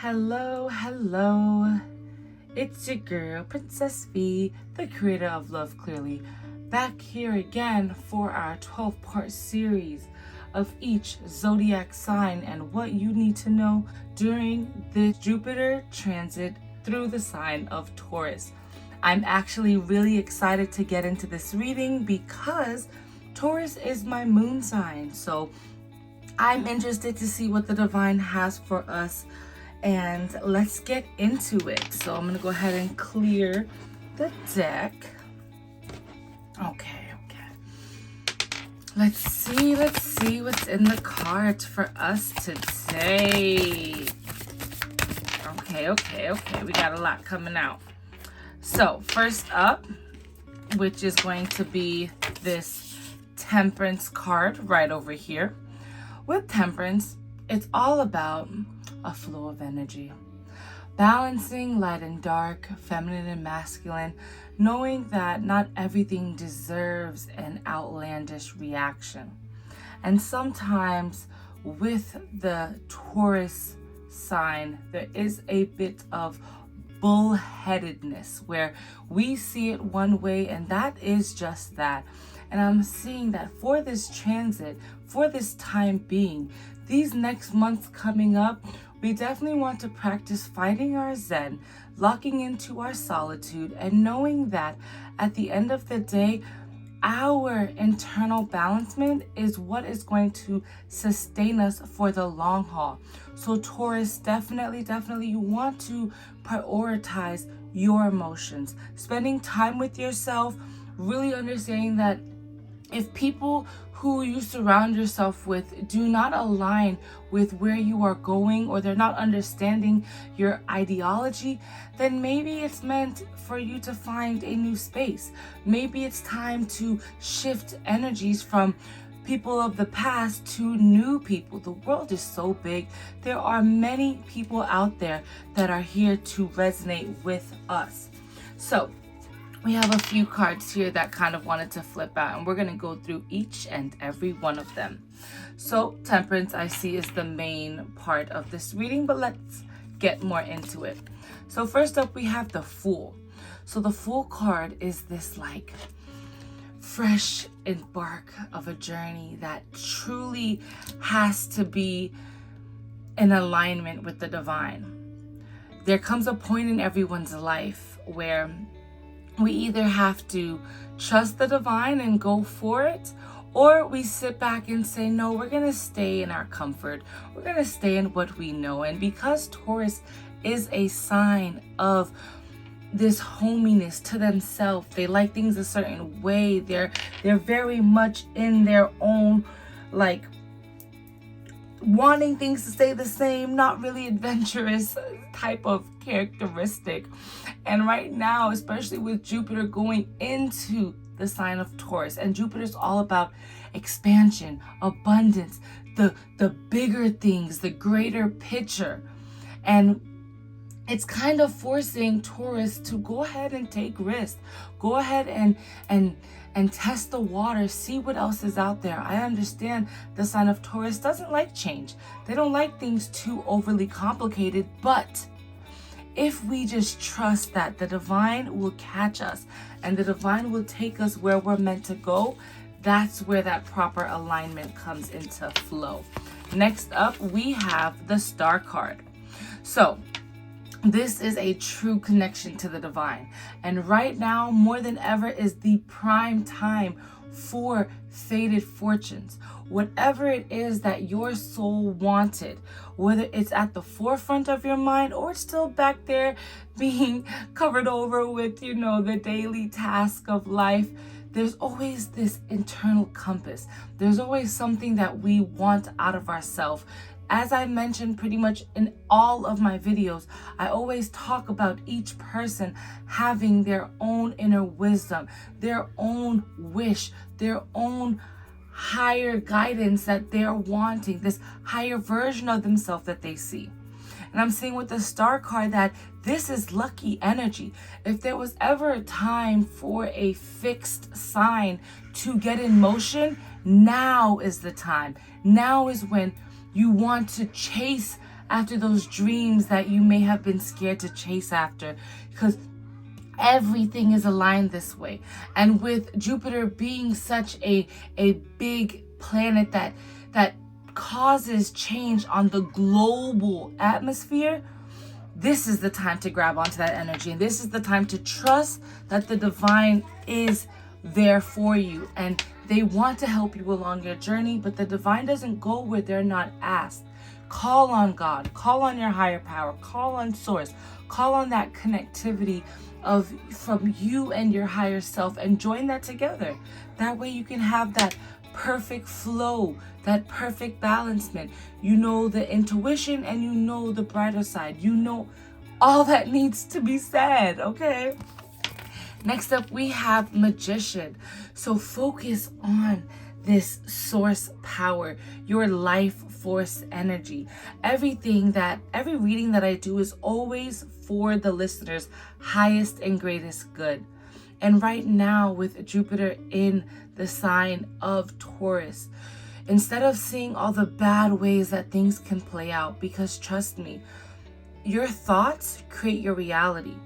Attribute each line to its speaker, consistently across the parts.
Speaker 1: Hello. It's your girl, Princess V, the creator of Love Clearly, back here again for our 12-part series of each zodiac sign and what you need to know during the Jupiter transit through the sign of Taurus. I'm actually really excited to get into this reading because Taurus is my moon sign. So I'm interested to see what the divine has for us, and let's get into it. So I'm gonna go ahead and clear the deck. Okay. Let's see what's in the cards for us today. Okay. We got a lot coming out. So first up, which is going to be this Temperance card right over here. With Temperance, it's all about a flow of energy, balancing light and dark, feminine and masculine, knowing that not everything deserves an outlandish reaction. And sometimes with the Taurus sign, there is a bit of bullheadedness where we see it one way, and that is just that. And I'm seeing that for this transit, for this time being, these next months coming up, we definitely want to practice finding our zen, locking into our solitude, and knowing that at the end of the day, our internal balancement is what is going to sustain us for the long haul. So Taurus, definitely you want to prioritize your emotions, spending time with yourself, really understanding that if people who you surround yourself with do not align with where you are going, or they're not understanding your ideology, then maybe it's meant for you to find a new space. Maybe it's time to shift energies from people of the past to new people. The world is so big. There are many people out there that are here to resonate with us. So we have a few cards here that kind of wanted to flip out, and we're going to go through each and every one of them. So Temperance, I see, is the main part of this reading, but let's get more into it. So first up, we have the Fool. So the Fool card is this like fresh embark of a journey that truly has to be in alignment with the divine. There comes a point in everyone's life where we either have to trust the divine and go for it, or we sit back and say, no, we're going to stay in our comfort. We're going to stay in what we know. And because Taurus is a sign of this hominess to themselves, they like things a certain way. They're very much in their own, like, wanting things to stay the same, not really adventurous type of characteristic. And right now, especially with Jupiter going into the sign of Taurus, and Jupiter's all about expansion, abundance, the bigger things, the greater picture. And it's kind of forcing Taurus to go ahead and take risks. Go ahead and test the water, see what else is out there. I understand the sign of Taurus doesn't like change. They don't like things too overly complicated, but if we just trust that the divine will catch us and the divine will take us where we're meant to go, that's where that proper alignment comes into flow. Next up, we have the Star card. So this is a true connection to the divine. And right now, more than ever, is the prime time for fated fortunes. Whatever it is that your soul wanted, whether it's at the forefront of your mind or it's still back there being covered over with, the daily task of life, there's always this internal compass. There's always something that we want out of ourselves. As I mentioned pretty much in all of my videos, I always talk about each person having their own inner wisdom, their own wish, their own higher guidance that they're wanting, this higher version of themselves that they see. And I'm seeing with the Star card that this is lucky energy. If there was ever a time for a fixed sign to get in motion, now is the time. Now is when you want to chase after those dreams that you may have been scared to chase after, because everything is aligned this way. And with Jupiter being such a big planet that causes change on the global atmosphere, this is the time to grab onto that energy. And this is the time to trust that the divine is there for you. And they want to help you along your journey, but the divine doesn't go where they're not asked. Call on God, call on your higher power, call on source, call on that connectivity from you and your higher self, and join that together. That way you can have that perfect flow, that perfect balancement. You know the intuition and you know the brighter side. You know all that needs to be said, okay? Next up, we have Magician. So focus on this source power, your life force energy. Every reading that I do is always for the listener's highest and greatest good. And right now, with Jupiter in the sign of Taurus, instead of seeing all the bad ways that things can play out, because trust me, your thoughts create your reality.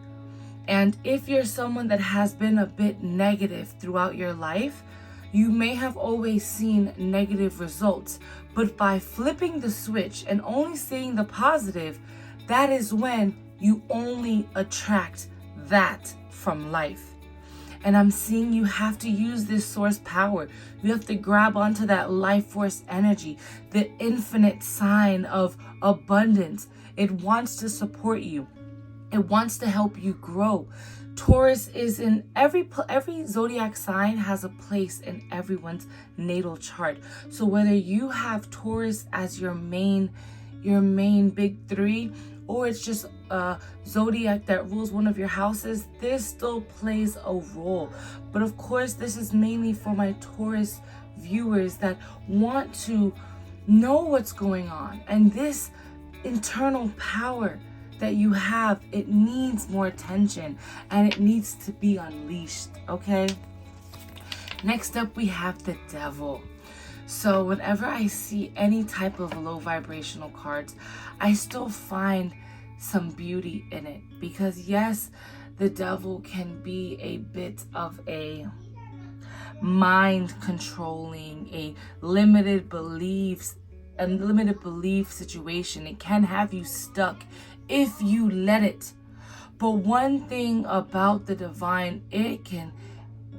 Speaker 1: And if you're someone that has been a bit negative throughout your life, you may have always seen negative results. But by flipping the switch and only seeing the positive, that is when you only attract that from life. And I'm seeing you have to use this source power. You have to grab onto that life force energy, the infinite sign of abundance. It wants to support you. It wants to help you grow. Taurus is in every zodiac sign has a place in everyone's natal chart. So whether you have Taurus as your main big three, or it's just a zodiac that rules one of your houses, this still plays a role. But of course, this is mainly for my Taurus viewers that want to know what's going on. And this internal power that you have, it needs more attention and it needs to be unleashed, okay? Next up, we have the Devil. So whenever I see any type of low vibrational cards, I still find some beauty in it, because yes, the Devil can be a bit of a mind controlling, a limited belief situation. It can have you stuck if you let it. But one thing about the divine,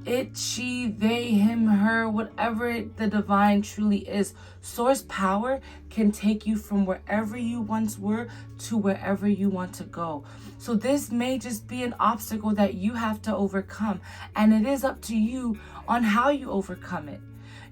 Speaker 1: it, she, they, him, her, whatever the divine truly is, source power can take you from wherever you once were to wherever you want to go. So this may just be an obstacle that you have to overcome, and it is up to you on how you overcome it.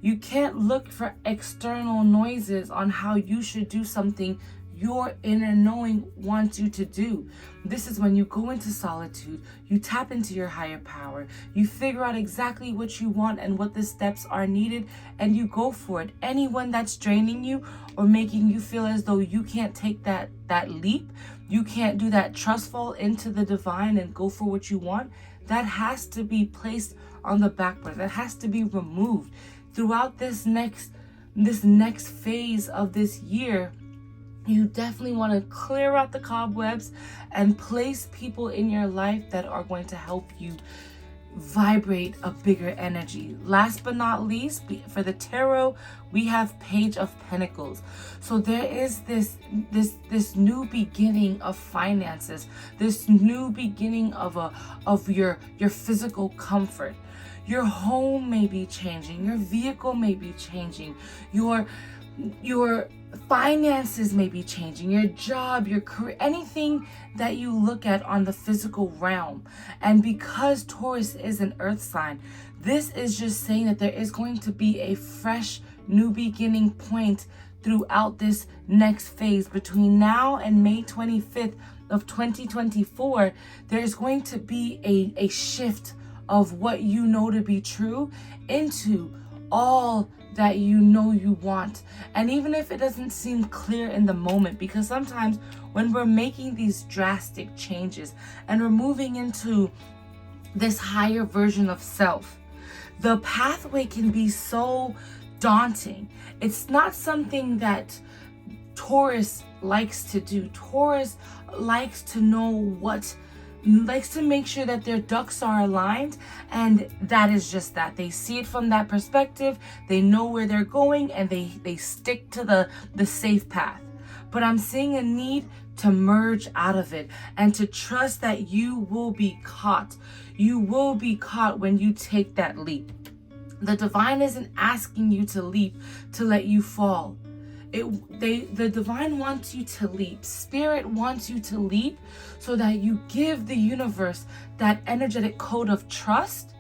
Speaker 1: You can't look for external noises on how you should do something your inner knowing wants you to do. This is when you go into solitude, you tap into your higher power, you figure out exactly what you want and what the steps are needed, and you go for it. Anyone that's draining you or making you feel as though you can't take that leap, you can't do that trust fall into the divine and go for what you want, that has to be placed on the back burner. That has to be removed. Throughout this next phase of this year, you definitely want to clear out the cobwebs and place people in your life that are going to help you vibrate a bigger energy. Last but not least, for the tarot, we have Page of Pentacles. So there is this new beginning of finances, this new beginning of your physical comfort. Your home may be changing, your vehicle may be changing, your finances may be changing, your job, your career, anything that you look at on the physical realm. And because Taurus is an earth sign, this is just saying that there is going to be a fresh new beginning point throughout this next phase. Between now and May 25th of 2024, there's going to be a shift of what you know to be true into all that you know you want. And even if it doesn't seem clear in the moment, because sometimes when we're making these drastic changes and we're moving into this higher version of self, the pathway can be so daunting. It's not something that Taurus likes to do. Taurus likes to know likes to make sure that their ducks are aligned, and that is just that. They see it from that perspective, they know where they're going, and they stick to the safe path. But I'm seeing a need to merge out of it and to trust that you will be caught. You will be caught when you take that leap. The divine isn't asking you to leap to let you fall. The divine wants you to leap. Spirit wants you to leap so that you give the universe that energetic code of trust,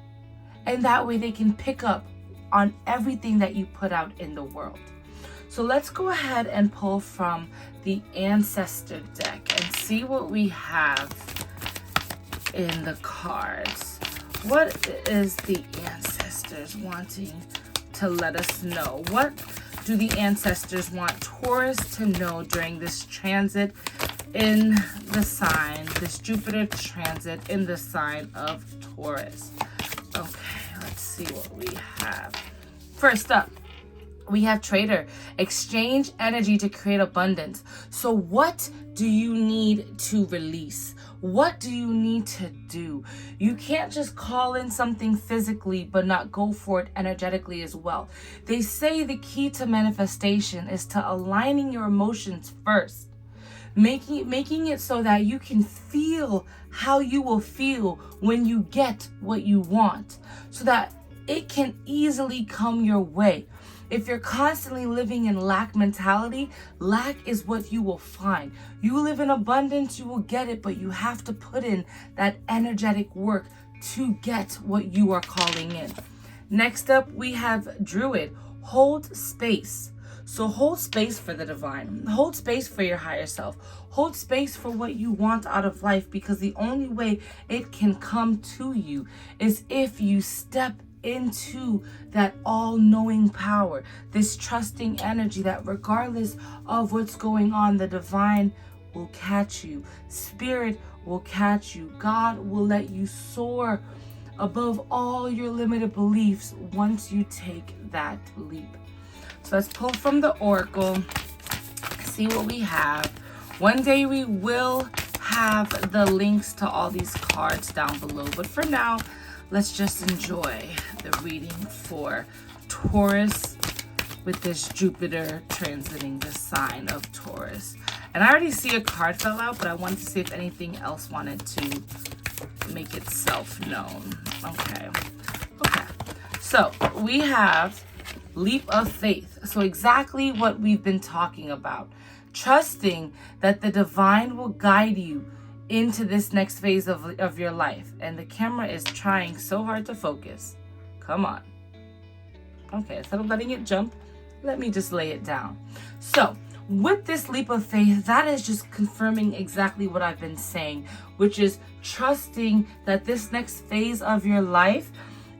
Speaker 1: and that way they can pick up on everything that you put out in the world. So let's go ahead and pull from the Ancestor deck and see what we have in the cards. What is the Ancestors wanting to let us know? What do the Ancestors want Taurus to know during this transit in the sign, this Jupiter transit in the sign of Taurus? Okay, let's see what we have. First up, we have Trader. Exchange energy to create abundance. So what do you need to release? What do you need to do? You can't just call in something physically but not go for it energetically as well. They say the key to manifestation is to aligning your emotions first. Making it so that you can feel how you will feel when you get what you want, so that it can easily come your way. If you're constantly living in lack mentality, lack is what you will find. You live in abundance, you will get it, but you have to put in that energetic work to get what you are calling in. Next up, we have Druid. Hold space. So hold space for the divine. Hold space for your higher self. Hold space for what you want out of life, because the only way it can come to you is if you step into that all-knowing power, this trusting energy that regardless of what's going on, the divine will catch you. Spirit will catch you. God will let you soar above all your limited beliefs once you take that leap. So let's pull from the Oracle, see what we have. One day we will have the links to all these cards down below, but for now, let's just enjoy the reading for Taurus with this Jupiter transiting the sign of Taurus. And I already see a card fell out, but I wanted to see if anything else wanted to make itself known. Okay. So we have Leap of Faith. So exactly what we've been talking about. Trusting that the divine will guide you into this next phase of your life. And the camera is trying so hard to focus. Come on. Okay, instead of letting it jump, let me just lay it down. So with this leap of faith, that is just confirming exactly what I've been saying, which is trusting that this next phase of your life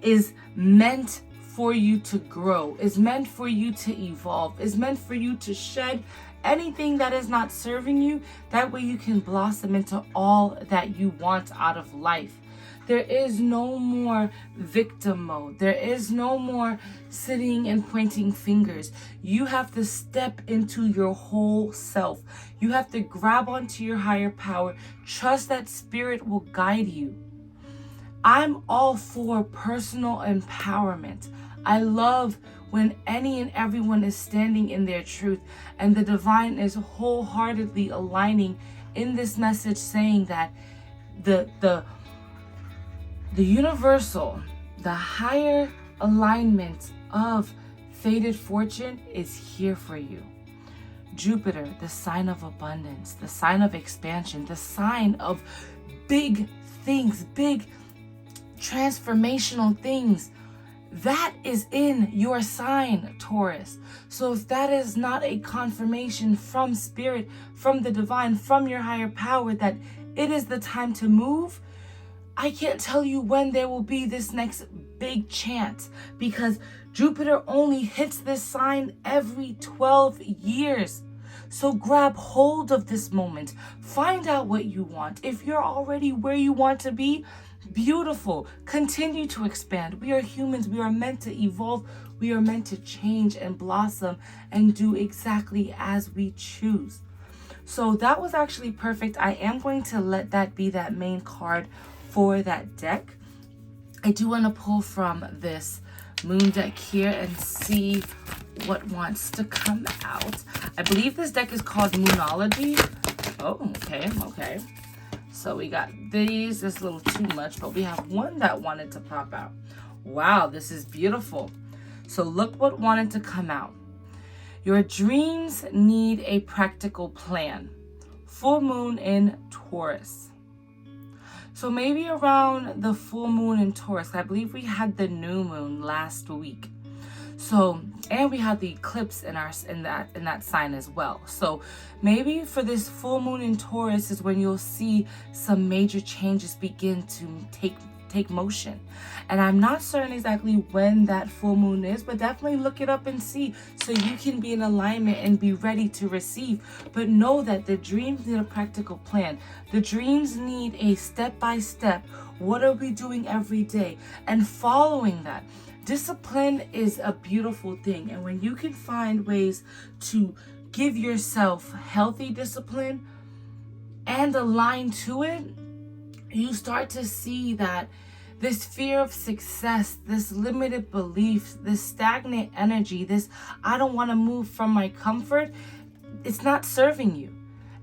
Speaker 1: is meant for you to grow, is meant for you to evolve, is meant for you to shed anything that is not serving you. That way you can blossom into all that you want out of life. There is no more victim mode. There is no more sitting and pointing fingers. You have to step into your whole self. You have to grab onto your higher power. Trust that spirit will guide you. I'm all for personal empowerment. I love when any and everyone is standing in their truth, and the divine is wholeheartedly aligning in this message, saying that the universal, the higher alignment of fated fortune is here for you. Jupiter, the sign of abundance, the sign of expansion, the sign of big things, big transformational things. That is in your sign, Taurus. So if that is not a confirmation from spirit, from the divine, from your higher power, that it is the time to move, I can't tell you when there will be this next big chance, because Jupiter only hits this sign every 12 years. So grab hold of this moment. Find out what you want. If you're already where you want to be, beautiful. Continue to expand. We are humans. We are meant to evolve We are meant to change and blossom and do exactly as we choose. So that was actually perfect. I am going to let that be that main card for that deck. I do want to pull from this moon deck here and see what wants to come out. I believe this deck is called Moonology. Oh, okay. So we got these. This is a little too much, but we have one that wanted to pop out. Wow, this is beautiful. So look what wanted to come out. Your dreams need a practical plan. Full moon in Taurus. So maybe around the full moon in Taurus, I believe we had the new moon last week. So, and we had the eclipse in that sign as well. So maybe for this full moon in Taurus is when you'll see some major changes begin to take motion. And I'm not certain exactly when that full moon is, but definitely look it up and see so you can be in alignment and be ready to receive. But know that the dreams need a practical plan. The dreams need a step-by-step. What are we doing every day? And following that. Discipline is a beautiful thing. And when you can find ways to give yourself healthy discipline and align to it, you start to see that this fear of success, this limited beliefs, this stagnant energy, this I don't want to move from my comfort, it's not serving you.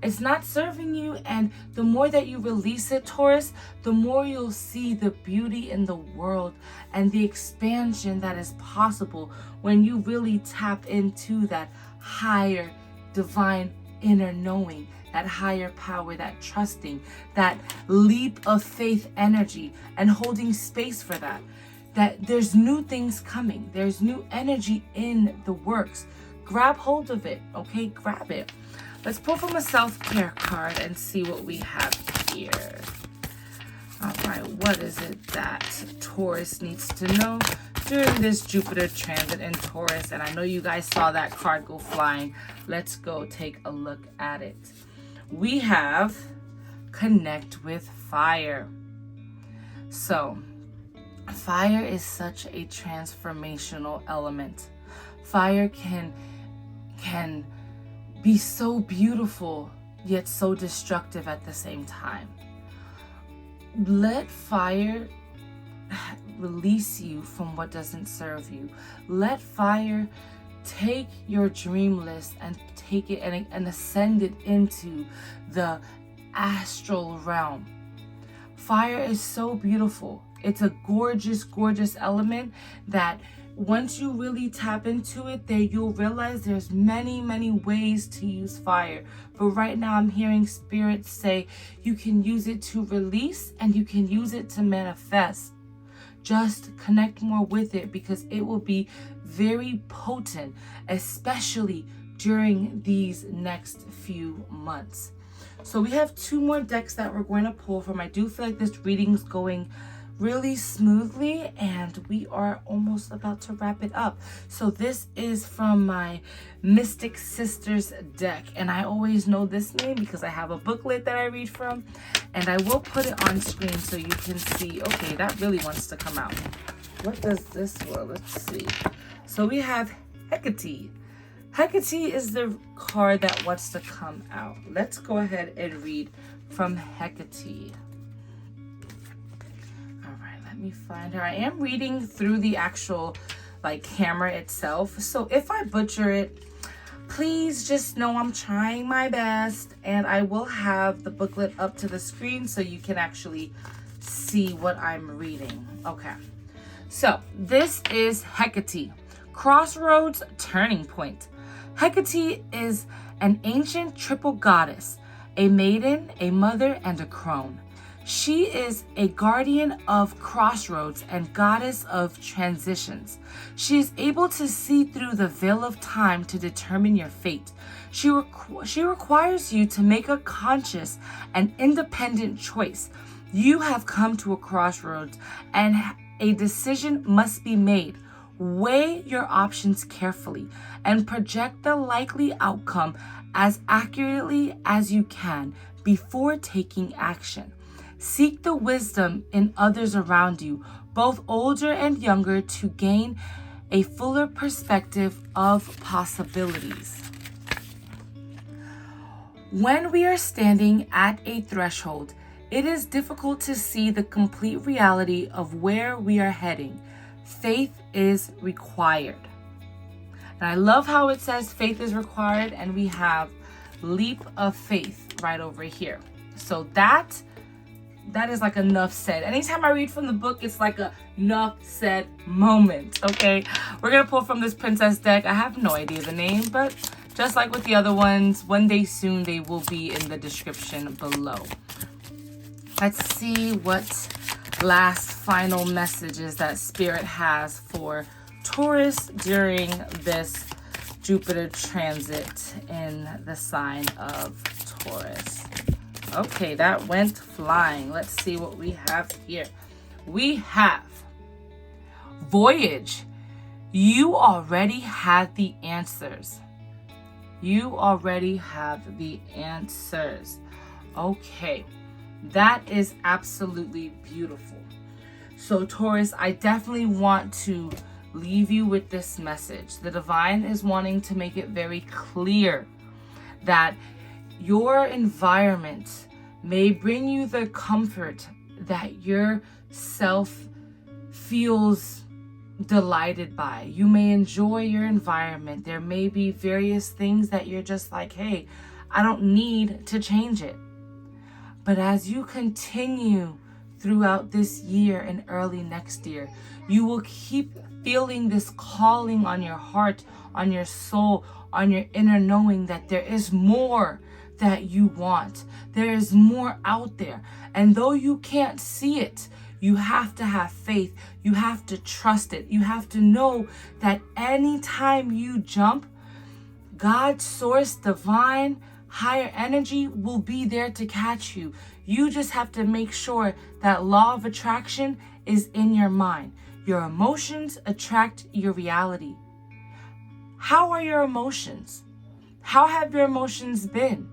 Speaker 1: It's not serving you, and the more that you release it, Taurus, the more you'll see the beauty in the world and the expansion that is possible when you really tap into that higher divine inner knowing, that higher power, that trusting, that leap of faith energy, and holding space for that. That there's new things coming. There's new energy in the works. Grab hold of it, okay? Grab it. Let's pull from a self-care card and see what we have here. All right, what is it that Taurus needs to know during this Jupiter transit in Taurus? And I know you guys saw that card go flying. Let's go take a look at it. We have connect with fire. So, fire is such a transformational element. Fire can be so beautiful, yet so destructive at the same time. Let fire release you from what doesn't serve you. Let fire take your dream list and take it and ascend it into the astral realm. Fire is so beautiful. It's a gorgeous, gorgeous element that once you really tap into it, there you'll realize there's many, many ways to use fire. But right now I'm hearing spirits say you can use it to release and you can use it to manifest. Just connect more with it because it will be very potent, especially during these next few months. So we have two more decks that we're going to pull from. I do feel like this reading's going really smoothly and we are almost about to wrap it up. So this is from my Mystic Sisters deck, and I always know this name because I have a booklet that I read from, and I will put it on screen so you can see. Okay, that really wants to come out. What does this one? Let's see. So we have Hecate. Hecate is the card that wants to come out. Let's go ahead and read from Hecate. Let me find her. I am reading through the actual camera itself, so if I butcher it, please just know I'm trying my best, and I will have the booklet up to the screen so you can actually see what I'm reading. Okay, so this is Hecate, Crossroads Turning Point. Hecate is an ancient triple goddess, a maiden, a mother, and a crone. She is a guardian of crossroads and goddess of transitions. She is able to see through the veil of time to determine your fate. She requires you to make a conscious and independent choice. You have come to a crossroads and a decision must be made. Weigh your options carefully and project the likely outcome as accurately as you can before taking action. Seek the wisdom in others around you, both older and younger, to gain a fuller perspective of possibilities. When we are standing at a threshold, it is difficult to see the complete reality of where we are heading. Faith is required. And I love how it says faith is required, and we have leap of faith right over here. So that is like enough said. Anytime I read from the book, it's like a enough said moment, okay? We're going to pull from this princess deck. I have no idea the name, but just like with the other ones, one day soon they will be in the description below. Let's see what last final messages that Spirit has for Taurus during this Jupiter transit in the sign of Taurus. Okay, that went flying. Let's see what we have here. We have Voyage. You already had the answers. You already have the answers. Okay, that is absolutely beautiful. So Taurus, I definitely want to leave you with this message. The divine is wanting to make it very clear that your environment may bring you the comfort that your self feels delighted by. You may enjoy your environment. There may be various things that you're just like, hey, I don't need to change it. But as you continue throughout this year and early next year, you will keep feeling this calling on your heart, on your soul, on your inner knowing that there is more that you want. There is more out there. And though you can't see it, you have to have faith. You have to trust it. You have to know that anytime you jump, God, source, divine, higher energy will be there to catch you. You just have to make sure that law of attraction is in your mind. Your emotions attract your reality. How are your emotions? How have your emotions been?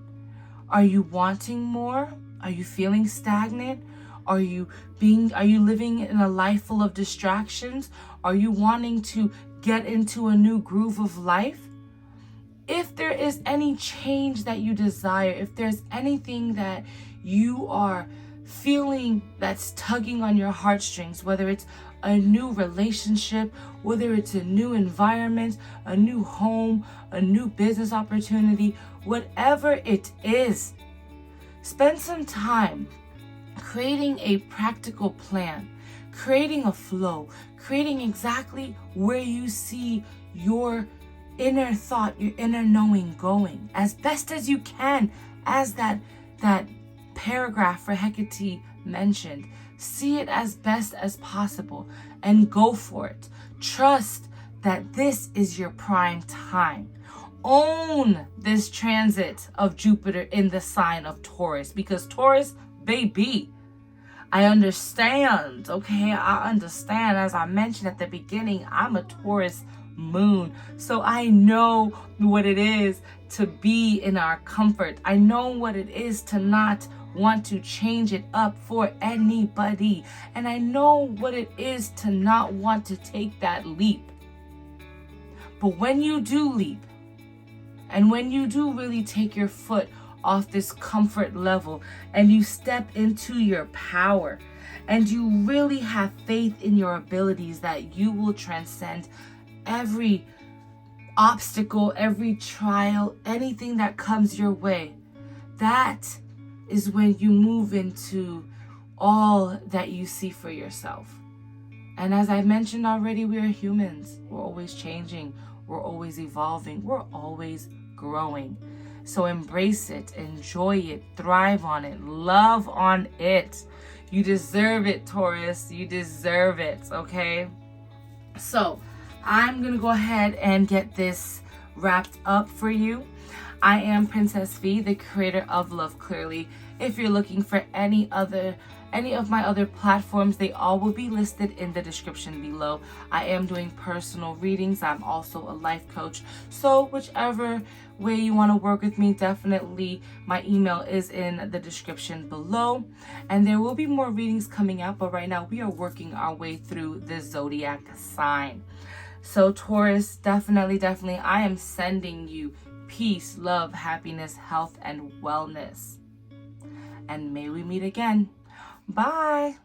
Speaker 1: Are you wanting more? Are you feeling stagnant? Are you living in a life full of distractions? Are you wanting to get into a new groove of life? If there is any change that you desire, if there's anything that you are feeling that's tugging on your heartstrings, whether it's a new relationship, whether it's a new environment, a new home, a new business opportunity, whatever it is, spend some time creating a practical plan, creating a flow, creating exactly where you see your inner thought, your inner knowing going as best as you can, as that paragraph for Hecate mentioned. See it as best as possible and go for it. Trust that this is your prime time. Own this transit of Jupiter in the sign of Taurus, because Taurus, baby, I understand, okay? I understand. As I mentioned at the beginning, I'm a Taurus moon. So I know what it is to be in our comfort. I know what it is to not want to change it up for anybody. And I know what it is to not want to take that leap. But when you do leap, and when you do really take your foot off this comfort level and you step into your power and you really have faith in your abilities that you will transcend every obstacle, every trial, anything that comes your way, that is when you move into all that you see for yourself. And as I mentioned already, we are humans. We're always changing. We're always evolving. We're always growing. So embrace it, enjoy it, thrive on it, love on it. You deserve it, Taurus. You deserve it, okay? So I'm going to go ahead and get this wrapped up for you. I am Princess V, the creator of Love Clearly. If you're looking for any of my other platforms, they all will be listed in the description below. I am doing personal readings. I'm also a life coach. So whichever way you want to work with me, definitely my email is in the description below. And there will be more readings coming out, but right now we are working our way through the zodiac sign. So Taurus, definitely, I am sending you peace, love, happiness, health, and wellness. And may we meet again. Bye.